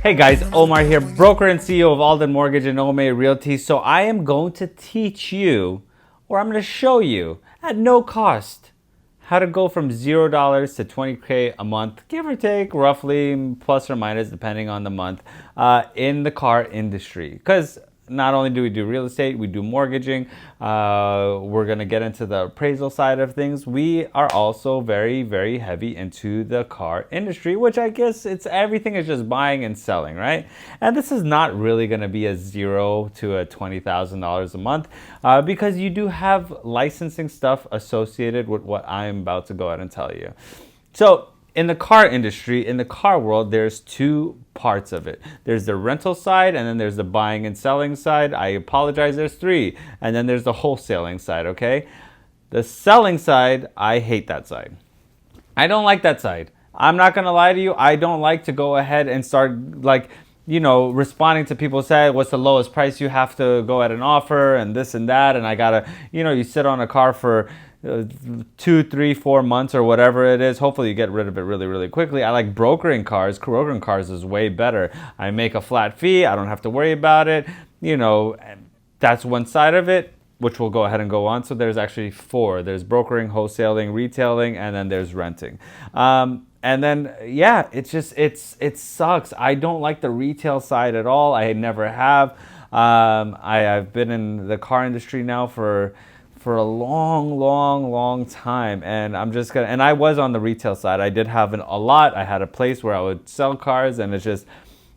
Hey guys, Omar here, broker and CEO of Alden Mortgage and Ome Realty. So I am going to teach you, or I'm going to show you at no cost, how to go from $0 to $20K a month, give or take, roughly plus or minus depending on the month, in the car industry. Because not only do we do real estate, we do mortgaging. We're going to get into the appraisal side of things. We are also very, very heavy into the car industry, which I guess everything is just buying and selling, right? And this is not really going to be a $0 to a $20,000 a month because you do have licensing stuff associated with what I'm about to go ahead and tell you. So in the car industry, in the car world, there's two parts of it. There's the rental side, and then there's the buying and selling side. I apologize, there's three. And then there's the wholesaling side, okay? The selling side, I hate that side. I don't like that side. I'm not gonna lie to you, I don't like to go ahead and start responding to people say, what's the lowest price you have to go ahead and offer, and this and that, and I gotta, you sit on a car for 2, 3, 4 months or whatever it is. Hopefully you get rid of it really, really quickly. I like brokering cars. Brokering cars is way better. I make a flat fee. I don't have to worry about it. That's one side of it, which we'll go ahead and go on. So there's actually four. There's brokering, wholesaling, retailing, and then there's renting. And then, it sucks. I don't like the retail side at all. I never have. I've been in the car industry now for a long time, and and I was on the retail side. I did have a lot. I had a place where I would sell cars, and it's just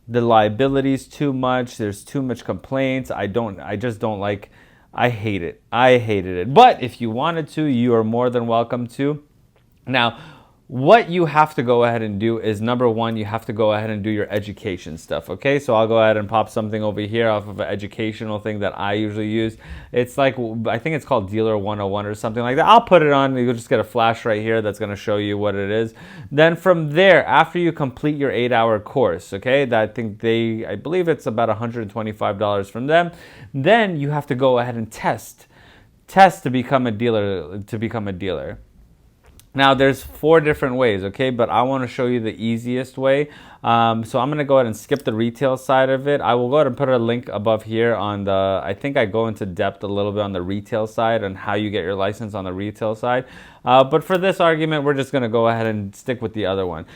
the liability's too much. There's too much complaints. I just don't like. I hate it. I hated it. But if you wanted to, you are more than welcome to. Now, what you have to go ahead and do is, number one, you have to go ahead and do your education stuff, okay? So I'll go ahead and pop something over here off of an educational thing that I usually use. It's like, I think it's called Dealer 101 or something like that. I'll put it on. You'll just get a flash right here that's going to show you what it is. Then from there, after you complete your 8-hour course, okay, I believe it's about $125 from them, then you have to go ahead and test to become a dealer. Now, there's 4 different ways, okay? But I want to show you the easiest way. So I'm going to go ahead and skip the retail side of it. I will go ahead and put a link above here I think I go into depth a little bit on the retail side and how you get your license on the retail side. But for this argument, we're just going to go ahead and stick with the other one.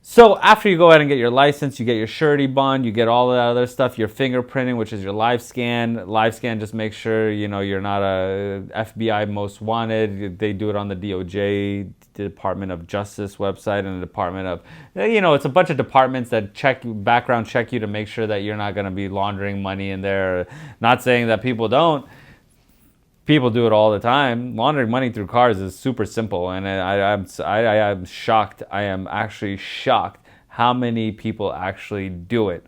So after you go ahead and get your license, you get your surety bond, you get all of that other stuff, your fingerprinting, which is your live scan. Live scan just makes sure, you're not a FBI most wanted. They do it on the DOJ, the Department of Justice website, and the Department of, it's a bunch of departments that background check you to make sure that you're not going to be laundering money in there. Not saying that people don't. People do it all the time. Laundering money through cars is super simple, and I am shocked. I am actually shocked how many people actually do it.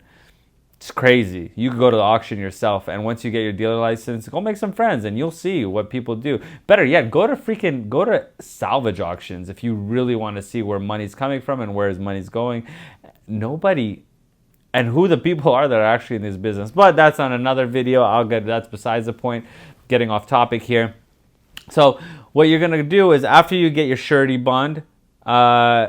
It's crazy. You can go to the auction yourself, and once you get your dealer license, go make some friends, and you'll see what people do. Better yet, go to salvage auctions if you really want to see where money's coming from and where his money's going. Nobody. And who the people are that are actually in this business. But that's on another video. That's besides the point. Getting off topic here. So what you're going to do is, after you get your surety bond,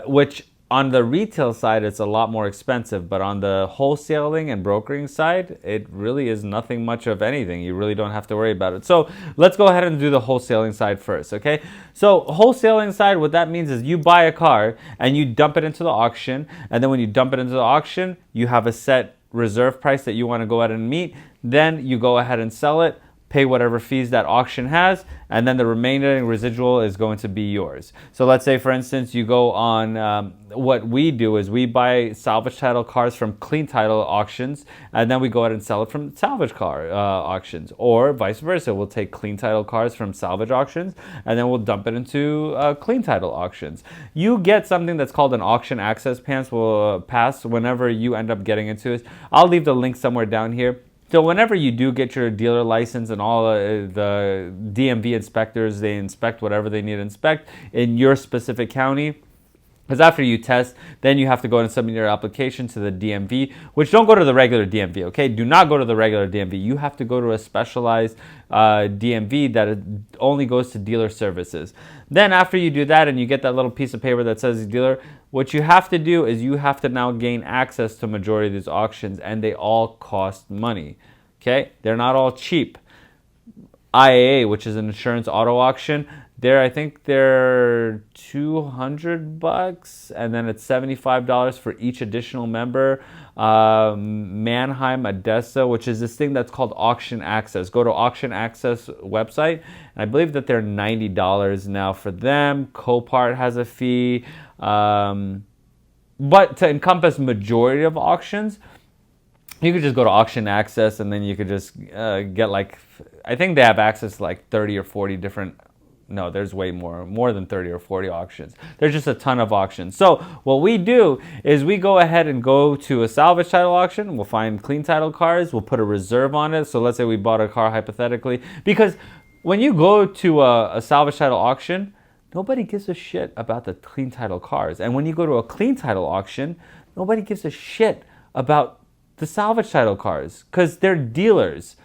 which on the retail side, it's a lot more expensive, but on the wholesaling and brokering side, it really is nothing much of anything. You really don't have to worry about it. So let's go ahead and do the wholesaling side first, okay? So wholesaling side, what that means is you buy a car and you dump it into the auction, and then when you dump it into the auction, you have a set reserve price that you want to go ahead and meet. Then you go ahead and sell it, pay whatever fees that auction has, and then the remaining residual is going to be yours. So let's say, for instance, you go on, what we do is we buy salvage title cars from clean title auctions, and then we go ahead and sell it from salvage car auctions, or vice versa. We'll take clean title cars from salvage auctions, and then we'll dump it into clean title auctions. You get something that's called an auction access pass whenever you end up getting into it. I'll leave the link somewhere down here. So whenever you do get your dealer license, and all the DMV inspectors, they inspect whatever they need to inspect in your specific county, Because after you test, then you have to go and submit your application to the DMV, which don't go to the regular DMV, okay? Do not go to the regular DMV. You have to go to a specialized DMV that only goes to dealer services. Then after you do that and you get that little piece of paper that says dealer, what you have to do is you have to now gain access to majority of these auctions, and they all cost money, okay? They're not all cheap. IAA, which is an insurance auto auction, I think they're $200, and then it's $75 for each additional member. Mannheim, Odessa, which is this thing that's called Auction Access. Go to Auction Access website, and I believe that they're $90 now for them. Copart has a fee, but to encompass majority of auctions, you could just go to Auction Access, and then you could just get I think they have access to 30 or 40 different. No, there's way more than 30 or 40 auctions. There's just a ton of auctions. So what we do is we go ahead and go to a salvage title auction. We'll find clean title cars. We'll put a reserve on it. So let's say we bought a car hypothetically. Because when you go to a salvage title auction, nobody gives a shit about the clean title cars. And when you go to a clean title auction, nobody gives a shit about the salvage title cars because they're dealers.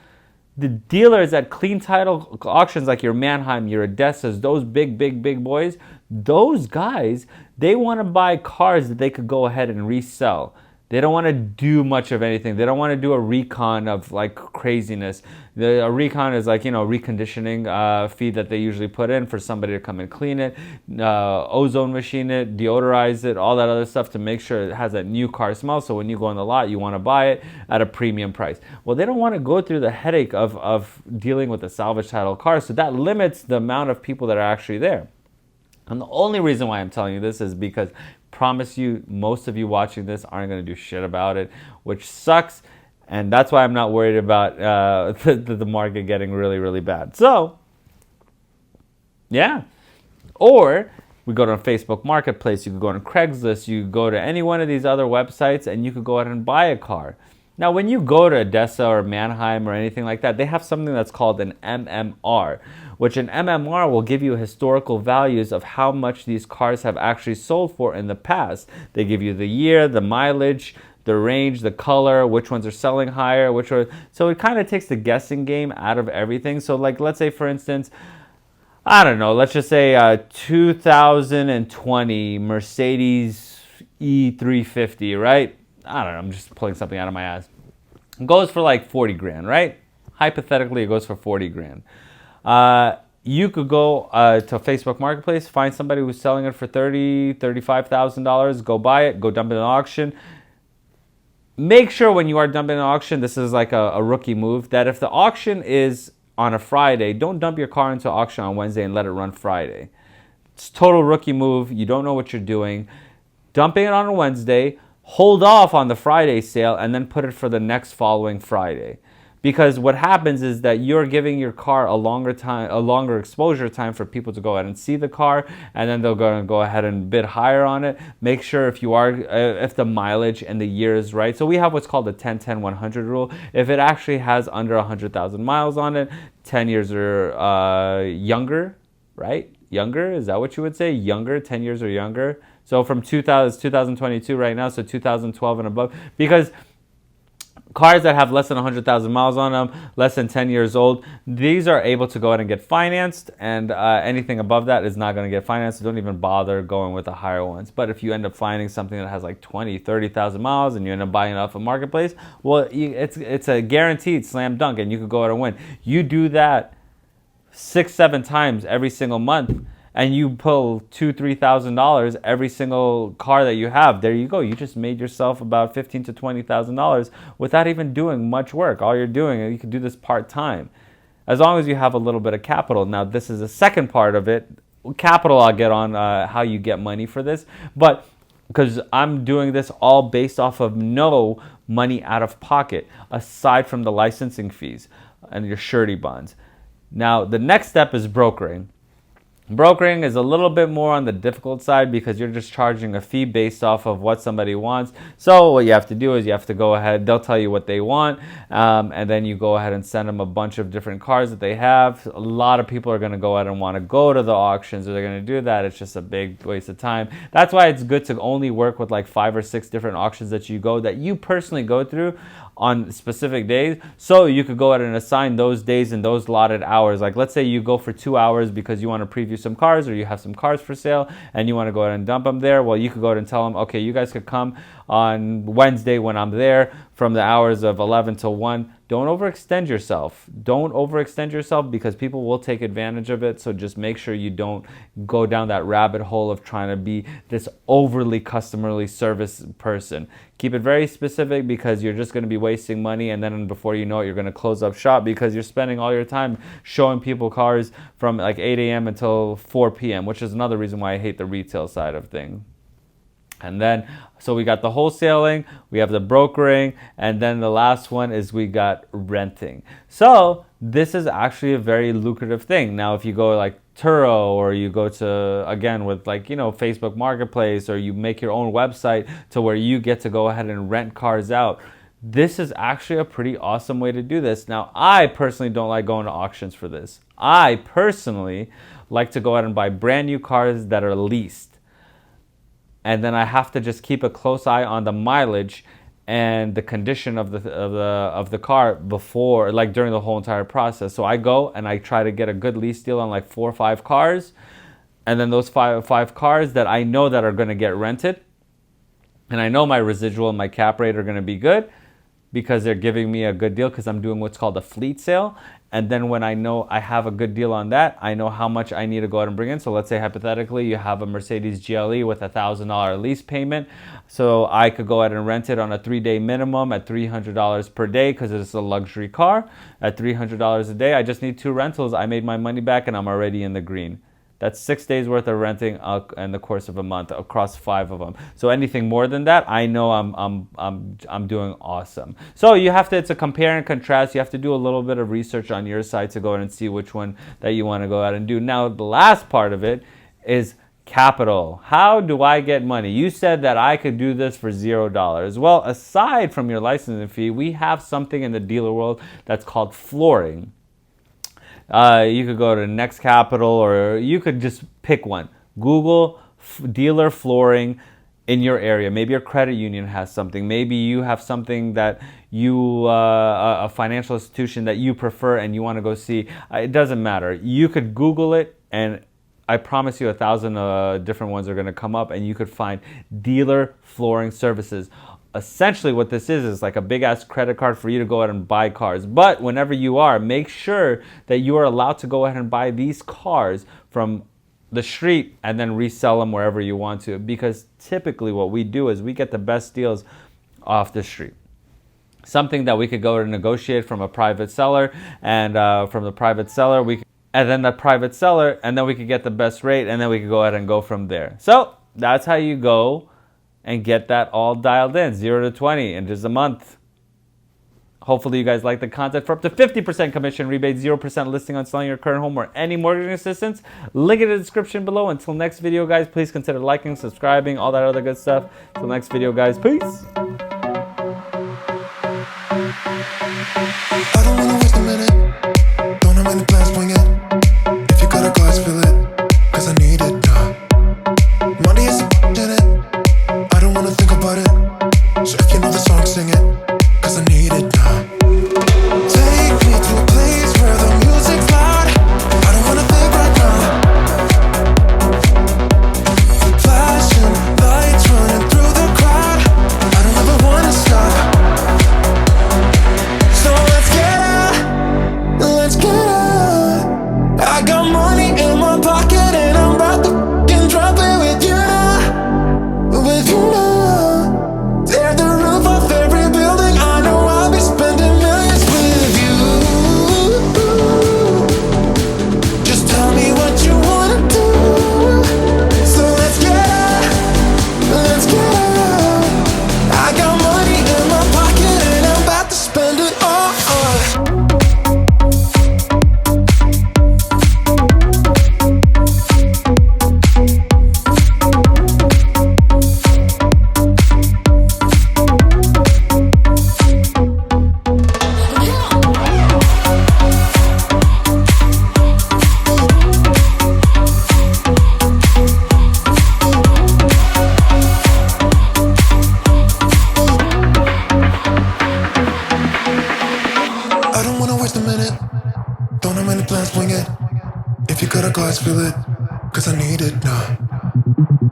The dealers at clean title auctions like your Mannheim, your Odessas, those big boys, those guys, they want to buy cars that they could go ahead and resell. They don't want to do much of anything. They don't want to do a recon of craziness. A recon is reconditioning fee that they usually put in for somebody to come and clean it, ozone machine it, deodorize it, all that other stuff to make sure it has that new car smell. So when you go on the lot, you want to buy it at a premium price. Well, they don't want to go through the headache of dealing with a salvage title car. So that limits the amount of people that are actually there. And the only reason why I'm telling you this is because promise you, most of you watching this aren't going to do shit about it, which sucks. And that's why I'm not worried about the market getting really, really bad. So, yeah. Or we go to a Facebook Marketplace. You could go on Craigslist. You could go to any one of these other websites, and you could go ahead and buy a car. Now, when you go to Odessa or Mannheim or anything like that, they have something that's called an MMR, which an MMR will give you historical values of how much these cars have actually sold for in the past. They give you the year, the mileage, the range, the color, which ones are selling higher, so it kind of takes the guessing game out of everything. So let's say, for instance, I don't know, let's just say 2020 Mercedes E350, right? I don't know, I'm just pulling something out of my ass. It goes for 40 grand, right? Hypothetically, it goes for 40 grand. You could go to a Facebook Marketplace, find somebody who's selling it for $30,000, $35,000, go buy it, go dump it in an auction. Make sure when you are dumping an auction, this is a rookie move, that if the auction is on a Friday, don't dump your car into auction on Wednesday and let it run Friday. It's total rookie move. You don't know what you're doing. Dumping it on a Wednesday, hold off on the Friday sale, and then put it for the next following Friday. Because what happens is that you're giving your car a longer exposure time for people to go ahead and see the car, and then they're going to go ahead and bid higher on it. Make sure if the mileage and the year is right. So we have what's called the 10-10-100 rule. If it actually has under 100,000 miles on it, 10 years or younger, right? Younger, is that what you would say? Younger, 10 years or younger. So from 2022 right now, so 2012 and above, because cars that have less than 100,000 miles on them, less than 10 years old, these are able to go ahead and get financed, and anything above that is not going to get financed, so don't even bother going with the higher ones. But if you end up finding something that has 20, 30,000 miles and you end up buying it off a marketplace, well, it's a guaranteed slam dunk, and you could go ahead and win. You do that 6-7 times every single month, and you pull $2,000-$3,000 every single car that you have. There you go. You just made yourself about $15,000 to $20,000 without even doing much work. All you're doing, you can do this part-time, as long as you have a little bit of capital. Now, this is the second part of it. Capital, I'll get on how you get money for this, but because I'm doing this all based off of no money out of pocket, aside from the licensing fees and your surety bonds. Now, the next step is brokering. Brokering is a little bit more on the difficult side because you're just charging a fee based off of what somebody wants. So what you have to do is you have to go ahead, they'll tell you what they want, and then you go ahead and send them a bunch of different cars that they have. A lot of people are going to go ahead and want to go to the auctions, or they're going to do that. It's just a big waste of time. That's why it's good to only work with like 5 or 6 different auctions that you personally go through on specific days, so you could go ahead and assign those days and those allotted hours. Like let's say you go for 2 hours because you want to preview some cars, or you have some cars for sale and you want to go ahead and dump them there. Well, you could go ahead and tell them, okay, you guys could come on Wednesday when I'm there from the hours of 11 till 1. Don't overextend yourself. Don't overextend yourself because people will take advantage of it. So just make sure you don't go down that rabbit hole of trying to be this overly customerly service person. Keep it very specific because you're just going to be wasting money, and then before you know it, you're going to close up shop because you're spending all your time showing people cars from like 8 a.m. until 4 p.m., which is another reason why I hate the retail side of things. And then, so we got the wholesaling, we have the brokering, and then the last one is we got renting. So this is actually a very lucrative thing. Now, if you go like Turo, or you go to, again, with like, Facebook Marketplace, or you make your own website to where you get to go ahead and rent cars out, this is actually a pretty awesome way to do this. Now, I personally don't like going to auctions for this. I personally like to go ahead and buy brand new cars that are leased. And then I have to just keep a close eye on the mileage and the condition of the car before, like during the whole entire process. So I go and I try to get a good lease deal on like 4 or 5 cars, and then those five cars that I know that are going to get rented, and I know my residual and my cap rate are going to be good because they're giving me a good deal because I'm doing what's called a fleet sale. And then when I know I have a good deal on that, I know how much I need to go out and bring in. So let's say hypothetically you have a Mercedes GLE with $1,000 lease payment. So I could go ahead and rent it on a 3-day minimum at $300 per day because it's a luxury car. At $300 a day, I just need 2 rentals. I made my money back and I'm already in the green. That's 6 days worth of renting in the course of a month across 5 of them. So anything more than that, I know I'm doing awesome. So you have to, it's a compare and contrast. You have to do a little bit of research on your side to go ahead and see which one that you want to go out and do. Now, the last part of it is capital. How do I get money? You said that I could do this for $0. Well, aside from your licensing fee, we have something in the dealer world that's called flooring. You could go to Next Capital, or you could just pick one. Google dealer flooring in your area. Maybe your credit union has something. Maybe you have something that you, a financial institution that you prefer and you want to go see. It doesn't matter. You could Google it, and I promise you 1,000 different ones are going to come up, and you could find dealer flooring services. Essentially what this is like a big ass credit card for you to go ahead and buy cars. But whenever you are, make sure that you are allowed to go ahead and buy these cars from the street and then resell them wherever you want to, because typically what we do is we get the best deals off the street. Something that we could go and negotiate from a private seller, and from the private seller and then the private seller, and then we could get the best rate, and then we could go ahead and go from there. So that's how you go and get that all dialed in, 0 to 20 in just a month. Hopefully you guys like the content. For up to 50% commission rebate, 0% listing on selling your current home, or any mortgage assistance, link in the description below. Until next video, guys, please consider liking, subscribing, all that other good stuff. Till next video, guys, peace. I don't wanna waste a minute. Don't have any plans, wing it. If you got a glass, fill it, cause I need it now. Money is a in it. I don't wanna think about it. So if you know the song, sing it, cause I need it now. Take me to a place where the music's loud. I don't wanna think right now. Flashing lights running through the crowd. I don't got a glass, fill it, cause I need it now.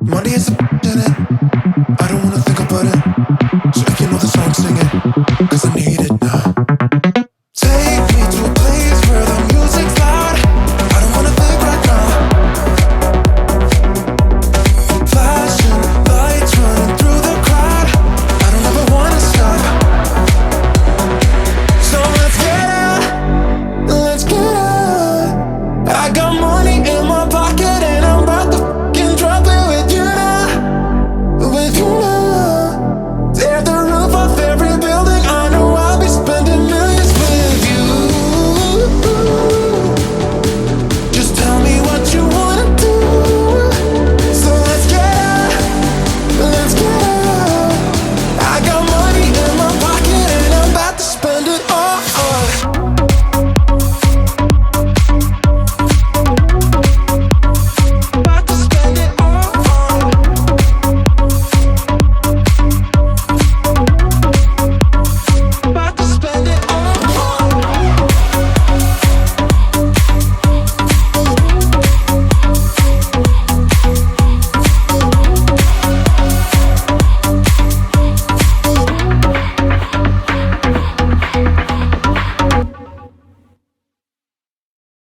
Money is a in it, I don't wanna think about it. So if you know the song, sing it, cause I need it now.